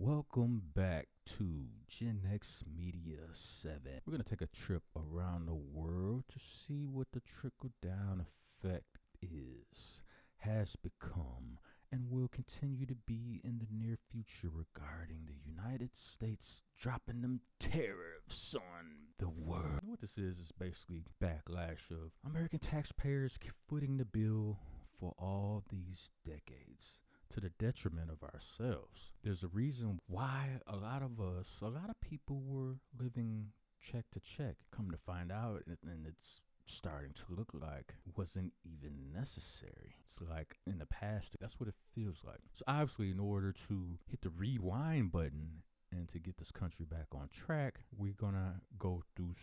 Welcome back to Gen X Media 7. We're going to take a trip around the world to see what the trickle-down effect is, has become, and will continue to be in the near future regarding the United States dropping them tariffs on the world. What this is basically backlash of American taxpayers footing the bill for all these decades, to the detriment of ourselves. There's a reason why a lot of people were living check to check. Come to find out, and it's starting to look like it wasn't even necessary. It's like in the past, that's what it feels like. So obviously, in order to hit the rewind button and to get this country back on track, we're gonna go through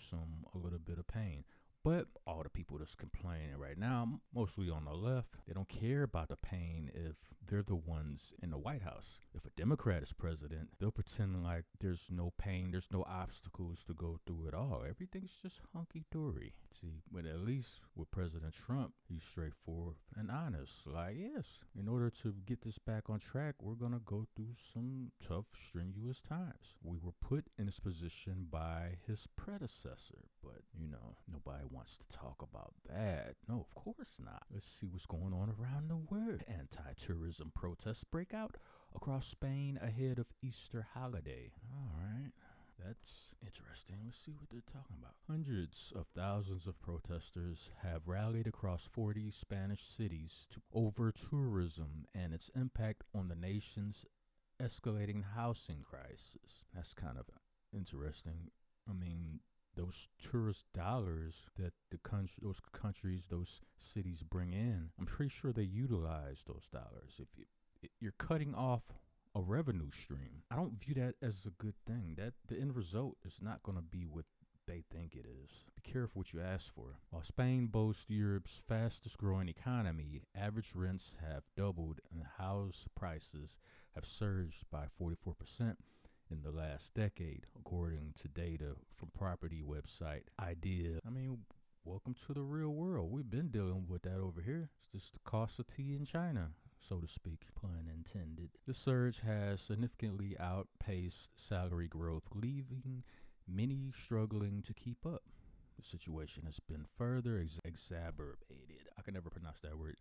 a little bit of pain. But all the people that's complaining right now, mostly on the left, they don't care about the pain if they're the ones in the White House. If a Democrat is president, they'll pretend like there's no pain, there's no obstacles to go through at all. Everything's just hunky-dory. See, but at least with President Trump, he's straightforward and honest. Like, yes, in order to get this back on track, we're going to go through some tough, strenuous times. We were put in this position by his predecessor, but, nobody wants to talk about that. No, of course not. Let's see what's going on around the world. Anti-tourism protests break out across Spain ahead of Easter holiday. All right. That's interesting. Let's see what they're talking about. Hundreds of thousands of protesters have rallied across 40 Spanish cities over tourism and its impact on the nation's escalating housing crisis. That's kind of interesting. I mean, those tourist dollars that those cities bring in, I'm pretty sure they utilize those dollars. If you're cutting off a revenue stream, I don't view that as a good thing. That the end result is not going to be what they think it is. Be careful what you ask for. While Spain boasts Europe's fastest growing economy, average rents have doubled and house prices have surged by 44% in the last decade, according to data from property website Idea. I mean, welcome to the real world. We've been dealing with that over here. It's just the cost of tea in China, so to speak, pun intended. The surge has significantly outpaced salary growth, leaving many struggling to keep up. The situation has been further exacerbated. I can never pronounce that word.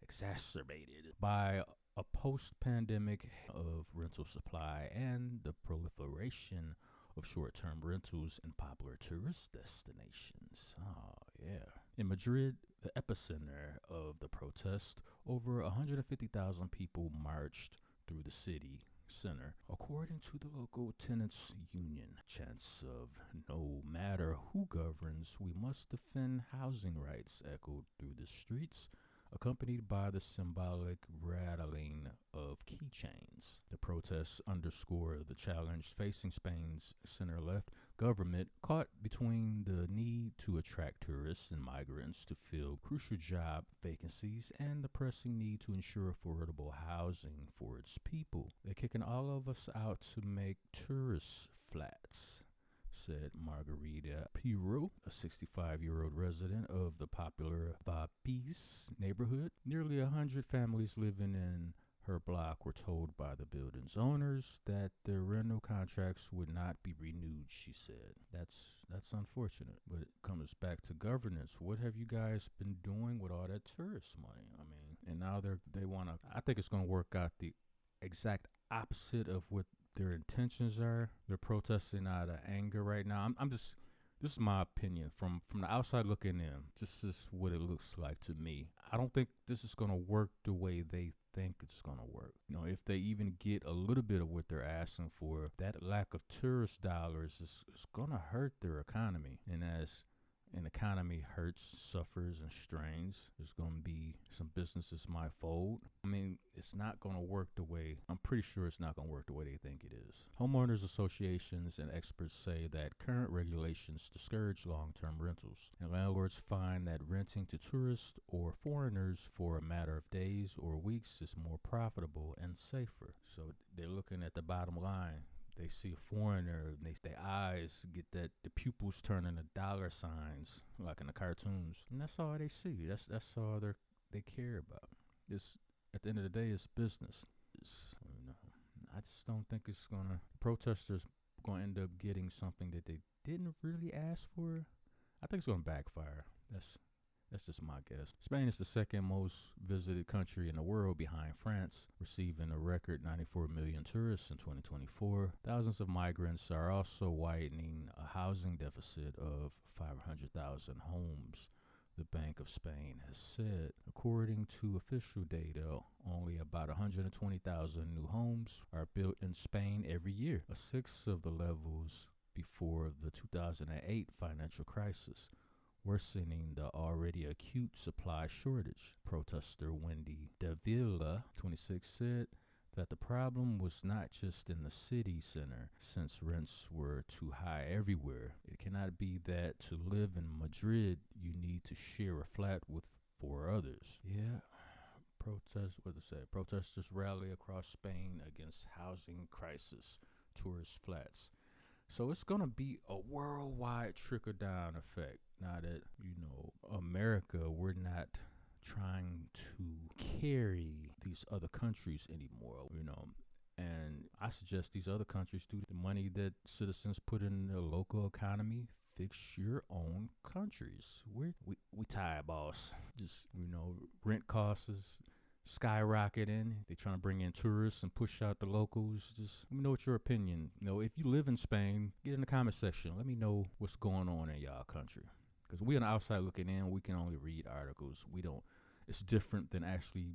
Exacerbated by a post-pandemic of rental supply and the proliferation of short-term rentals in popular tourist destinations. Oh, yeah. In Madrid, the epicenter of the protest, over 150,000 people marched through the city center, according to the local tenants union. Chants of "no matter who governs, we must defend housing rights" echoed through the streets, accompanied by the symbolic rattling of keychains. The protests underscore the challenge facing Spain's center-left government, caught between the need to attract tourists and migrants to fill crucial job vacancies and the pressing need to ensure affordable housing for its people. They're kicking all of us out to make tourist flats, said Margarita Pirro, a 65-year-old resident of the popular Vapis neighborhood. Nearly 100 families living in her block were told by the building's owners that their rental contracts would not be renewed, she said. That's unfortunate, but it comes back to governance. What have you guys been doing with all that tourist money? I mean, and now they want to, I think it's going to work out the exact opposite of what their intentions are. They're protesting out of anger right now. This is my opinion from the outside looking in. This is what it looks like to me. I don't think this is going to work the way they think it's going to work. If they even get a little bit of what they're asking for, that lack of tourist dollars is going to hurt their economy. And as an economy hurts, suffers, and strains, there's going to be some businesses might fold. I mean, it's not going to work the way, I'm pretty sure it's not going to work the way they think it is. Homeowners associations and experts say that current regulations discourage long-term rentals, and landlords find that renting to tourists or foreigners for a matter of days or weeks is more profitable and safer. So they're looking at the bottom line. They see a foreigner, and their eyes get the pupils turn into dollar signs like in the cartoons, and that's all they see. That's all they care about. This, at the end of the day, it's business. I just don't think it's gonna. Protesters gonna end up getting something that they didn't really ask for. I think it's gonna backfire. That's just my guess. Spain is the second most visited country in the world behind France, receiving a record 94 million tourists in 2024. Thousands of migrants are also widening a housing deficit of 500,000 homes, the Bank of Spain has said. According to official data, only about 120,000 new homes are built in Spain every year, a sixth of the levels before the 2008 financial crisis, worsening the already acute supply shortage. Protester Wendy Davila, 26, said that the problem was not just in the city center, since rents were too high everywhere. It cannot be that to live in Madrid, you need to share a flat with four others. Yeah. Protesters rally across Spain against housing crisis, tourist flats. So it's going to be a worldwide trickle-down effect. Now that, America, we're not trying to carry these other countries anymore, And I suggest these other countries do the money that citizens put in the local economy. Fix your own countries. We tired, boss. Just, rent costs is skyrocketing. They're trying to bring in tourists and push out the locals. Just let me know what your opinion. If you live in Spain, get in the comment section. Let me know what's going on in y'all country. Because we on the outside looking in, we can only read articles. We don't. It's different than actually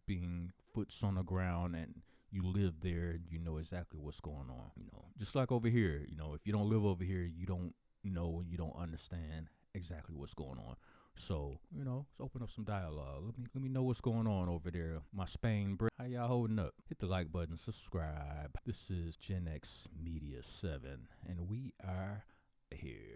being foots on the ground and you live there and you know exactly what's going on. Just like over here. If you don't live over here, you don't know and you don't understand exactly what's going on. So, let's open up some dialogue. Let me know what's going on over there. My Spain, how y'all holding up? Hit the like button, subscribe. This is Gen X Media 7, and we are here.